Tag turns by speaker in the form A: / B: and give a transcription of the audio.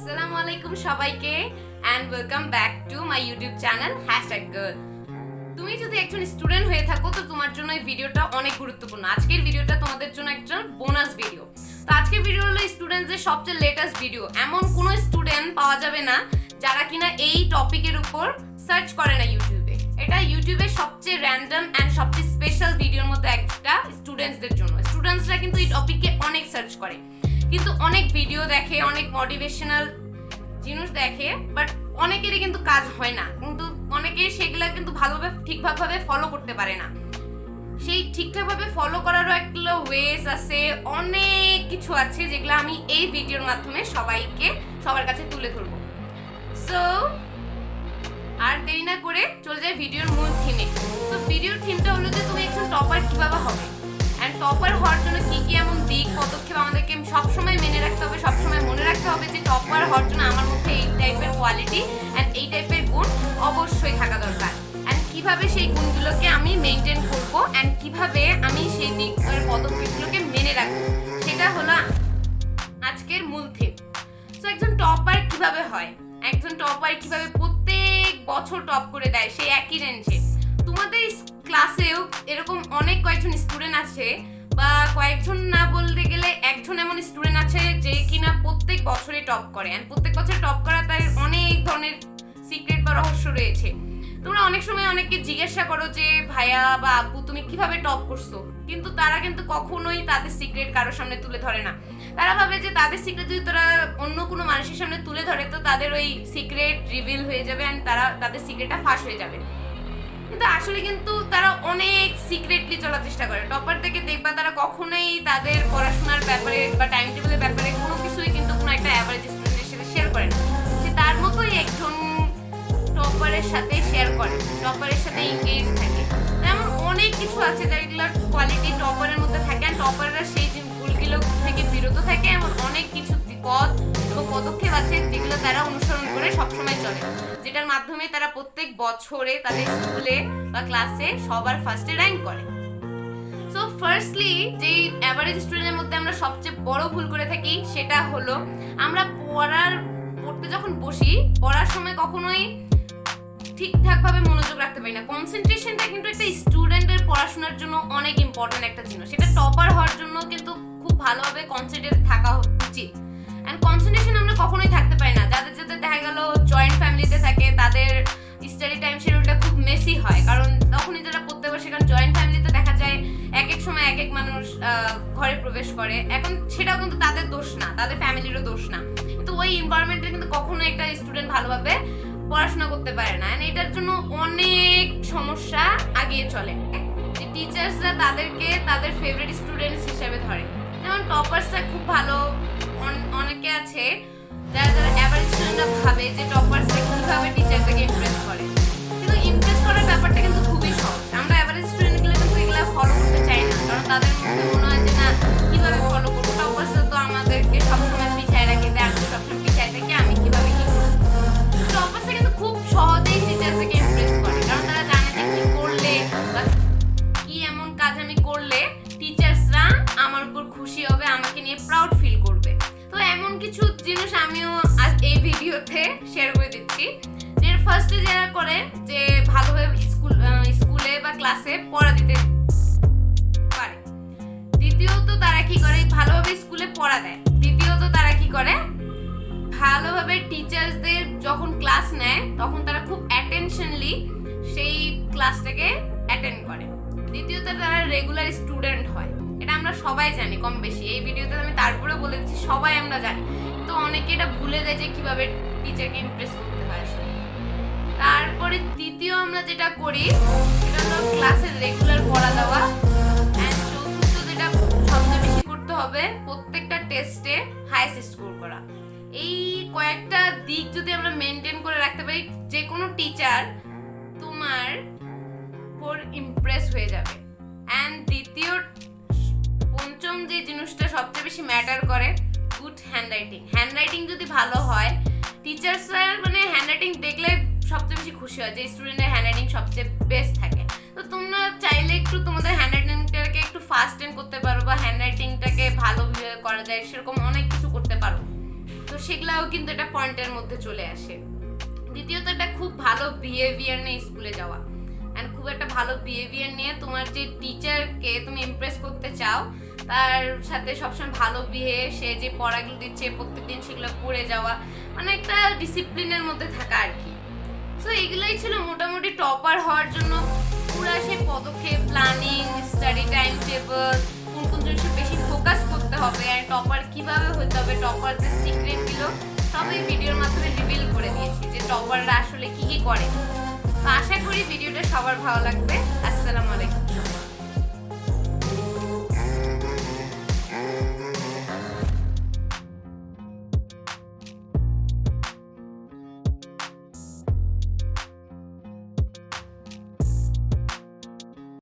A: আসসালামু আলাইকুম সবাইকে and welcome back to my YouTube channel #girl। তুমি যদি একজন স্টুডেন্ট হয়ে থাকো তো তোমার জন্য এই ভিডিওটা অনেক গুরুত্বপূর্ণ। আজকের ভিডিওটা তোমাদের জন্য একটা বোনাস ভিডিও। তো আজকের ভিডিও হলো স্টুডেন্টদের সবচেয়ে লেটেস্ট ভিডিও। এমন কোনো স্টুডেন্ট পাওয়া যাবে না যারা কিনা এই টপিকের উপর সার্চ করে না ইউটিউবে। এটা ইউটিউবের সবচেয়ে র্যান্ডম এন্ড সবচেয়ে স্পেশাল ভিডিওর মধ্যে একটা স্টুডেন্টসদের জন্য। স্টুডেন্টসরা কিন্তু এই টপিকে অনেক সার্চ করে, কিন্তু অনেক ভিডিও দেখে, অনেক মোটিভেশনাল জিনিস দেখে, বাট অনেকেরই কিন্তু কাজ হয় না, কিন্তু অনেকে সেগুলা কিন্তু ভালোভাবে ঠিকভাবে ফলো করতে পারে না। সেই ঠিকঠাকভাবে ফলো করারও একটা ওয়েজ আছে, অনেক কিছু আছে যেগুলো আমি এই ভিডিওর মাধ্যমে সবার কাছে তুলে ধরবো। সো আর দেরি না করে চলে যাই ভিডিওর মূল থিমে। তো ভিডিওর থিমটা হলো যে তুমি একজন টপার কিভাবে হবে, অ্যান্ড টপার হওয়ার জন্য কি কি এমন দিক পদক্ষেপ আমাদেরকে সবসময় মেনে রাখতে হবে, সবসময় মনে রাখতে হবে যে টপার হওয়ার জন্য আমার মধ্যে এই টাইপের কোয়ালিটি অ্যান্ড এই টাইপের গুণ অবশ্যই থাকা দরকার, অ্যান্ড কিভাবে সেই গুণগুলোকে আমি মেনটেন করবো অ্যান্ড কিভাবে আমি সেই দিকের পদক্ষেপগুলোকে মেনে রাখবো, সেটা হলো আজকের মূল থিম। সো একজন টপার কিভাবে হয়, একজন টপার কিভাবে প্রত্যেক বছর টপ করে দেয় সেই একই রেঞ্জে। তোমাদের ক্লাসেও এরকম কয়েকজন স্টুডেন্ট আছে, বা কয়েকজন না বলতে গেলে একজন এমন স্টুডেন্ট আছে যে কিনা প্রত্যেক বছরে টপ করে, এন্ড প্রত্যেক বছর টপ করা তার অনেক ধরনের সিক্রেট বা রহস্য রয়েছে। তোমরা অনেক সময় অনেককে জিজ্ঞাসা করো যে ভাইয়া বা আপু তুমি কিভাবে টপ করছো, কিন্তু তারা কিন্তু কখনোই তাদের সিক্রেট কারোর সামনে তুলে ধরে না। তারা ভাবে যে তাদের সিক্রেট যদি তারা অন্য কোনো মানুষের সামনে তুলে ধরে তো তাদের ওই সিক্রেট রিভিল হয়ে যাবে অ্যান্ড তাদের সিক্রেটটা ফাঁস হয়ে যাবে। কিন্তু আসলে কিন্তু তারা অনেক সিক্রেটলি চলার চেষ্টা করে। টপার থেকে দেখবা তারা কখনোই তাদের পড়াশোনার ব্যাপারে বা টাইম টেবিলের ব্যাপারে কোনো কিছুই কিন্তু কোনো একটা অ্যাভারেজ স্টুডেন্টের সাথে শেয়ার করে না। সে তার মতোই একজন টপারের সাথে শেয়ার করে, টপারের সাথে এনগেজ থাকে। এমন অনেক কিছু আছে যেগুলোর কোয়ালিটি টপারের মধ্যে থাকে, আর টপাররা সেই ভুলগুলো থেকে বিরত থাকে। এমন অনেক কিছু পথ এবং পদক্ষেপ আছে যেগুলো তারা অনুসরণ করে সবসময় চলে, যেটার মাধ্যমে তারা প্রত্যেক বছরে তাদের স্কুলে বা ক্লাসে সবার ফার্স্টে র্যাঙ্ক করে। সো ফার্স্টলি যেই অ্যাভারেজ স্টুডেন্টের মধ্যে আমরা সবচেয়ে বড় ভুল করে থাকি সেটা হলো আমরা পড়তে যখন বসি পড়ার সময় কখনোই ঠিকঠাকভাবে মনোযোগ রাখতে পারি না। কনসেন্ট্রেশনটা কিন্তু একটা স্টুডেন্টের পড়াশোনার জন্য অনেক ইম্পর্টেন্ট একটা জিনিস। সেটা টপার হওয়ার জন্য কিন্তু খুব ভালোভাবে কনসেন্ট্রেট থাকা উচিত। অ্যান্ড কনসেন্ট্রেশন আমরা কখনোই থাকতে পারি না। যাদের দেখা গেল জয়েন্ট ফ্যামিলিতে থাকে তাদের স্টাডি টাইম শিডিউলটা খুব মেসি হয়, কারণ তখনই যারা পড়তে বসে, কারণ জয়েন্ট ফ্যামিলিতে দেখা যায় এক এক সময় এক এক মানুষ ঘরে প্রবেশ করে। এখন সেটাও কিন্তু তাদের দোষ না, তাদের ফ্যামিলিরও দোষ না, কিন্তু ওই এনভায়রনমেন্টে কিন্তু কখনো একটা স্টুডেন্ট ভালোভাবে পড়াশোনা করতে পারে না। অ্যান্ড এটার জন্য অনেক সমস্যা আগিয়ে চলে। যে টিচার্সরা তাদেরকে তাদের ফেভারিট স্টুডেন্টস হিসেবে ধরে, যেমন টপার্সরা খুব ভালো, অনেকে আছে যারা অ্যাভারেজ স্টুডেন্টরা ভাবে যে টপার্সরা কিভাবে টিচারদেরকে ইমপ্রেস করে, কিন্তু ইমপ্রেস করার ব্যাপারটা কিন্তু খুবই সহজ। আমরা অ্যাভারেজ স্টুডেন্টগুলো কিন্তু এগুলো ফলো করতে চাই না, কারণ তাদের মধ্যে মনে হয় যে না কিভাবে ফলো করবো, টপার্সরা তো আমাদেরকে সবসময় পিছায় রাখে, আমি সবসময় পিছায় থাকি, আমি কিভাবে কি করবো। টপার্সরা কিন্তু খুব সহজেই টিচারদেরকে ইমপ্রেস করে, কারণ তারা জানে যে কি করলে বা কি এমন কাজ আমি করলে টিচার্সরা আমার উপর খুশি হবে, আমাকে নিয়ে প্রাউড ফিল করবে। তো এমন কিছু জিনিস আমিও আজ এই ভিডিওতে শেয়ার করে দিচ্ছি। যে ফার্স্টে যারা করে যে ভালোভাবে স্কুলে বা ক্লাসে পড়া দিতে পারে, দ্বিতীয়ত তারা কি করে ভালোভাবে স্কুলে পড়া দেয়, দ্বিতীয়ত তারা কি করে ভালোভাবে টিচার্সদের যখন ক্লাস নেয় তখন তারা খুব অ্যাটেনশনলি সেই ক্লাসটাকে অ্যাটেন্ড করে, দ্বিতীয়ত তারা রেগুলার স্টুডেন্ট হয়। এটা আমরা সবাই জানি কম বেশি, এই ভিডিওতে আমি তারপরে বলে দিচ্ছি সবাই আমরা জানি, তো অনেকে এটা ভুলে যায় যে কিভাবে টিচারকে ইমপ্রেস করতে হয়। তারপরে তৃতীয় আমরা যেটা করি সেটা হলো ক্লাসের রেগুলার পড়া দেওয়া, অ্যান্ড চতুর্থ যেটা সবচেয়ে বেশি করতে হবে প্রত্যেকটা টেস্টে হাইয়েস্ট স্কোর করা। এই কয়েকটা দিক যদি আমরা মেনটেন করে রাখতে পারি, যে কোনো টিচার তোমার উপর ইমপ্রেস হয়ে যাবে। অ্যান্ড পঞ্চম যে জিনিসটা সবচেয়ে বেশি ম্যাটার করে, গুড হ্যান্ডরাইটিং যদি ভালো হয়, টিচার্সরা মানে হ্যান্ডরাইটিং দেখলে সবচেয়ে বেশি খুশি হয় যে স্টুডেন্টের হ্যান্ডরাইটিং সবচেয়ে বেস্ট থাকে। তো তোমরা চাইলে একটু তোমাদের হ্যান্ডরাইটিংটাকে একটু ফাস্ট করতে পারো, বা হ্যান্ডরাইটিংটাকে ভালো করা যায় সেরকম অনেক কিছু করতে পারো। তো সেগুলাও কিন্তু একটা পয়েন্টের মধ্যে চলে আসে। দ্বিতীয়ত একটা খুব ভালো বিহেভিয়ার নিয়ে স্কুলে যাওয়া, অ্যান্ড খুব একটা ভালো বিহেভিয়ার নিয়ে তোমার যে টিচারকে তুমি ইমপ্রেস করতে চাও তার সাথে সবসময় ভালো সে যে পড়াগুলো দিচ্ছে প্রত্যেকদিন সেগুলো পড়ে যাওয়া, মানে একটা ডিসিপ্লিনের মধ্যে থাকা আর কি। সো এগুলোই ছিল মোটামুটি টপার হওয়ার জন্য পুরো সেই পদক্ষেপ, প্ল্যানিং, স্টাডি টাইম টেবল, কোন কোন জিনিসে বেশি ফোকাস করতে হবে, আর টপার কিভাবে হতে হবে, টপার যে সিক্রেটগুলো সব এই ভিডিওর মাধ্যমে রিভিল করে দিয়েছি যে টপাররা আসলে কি কি করে। তো আশা করি ভিডিওটা সবার ভালো লাগবে। আসসালামু আলাইকুম।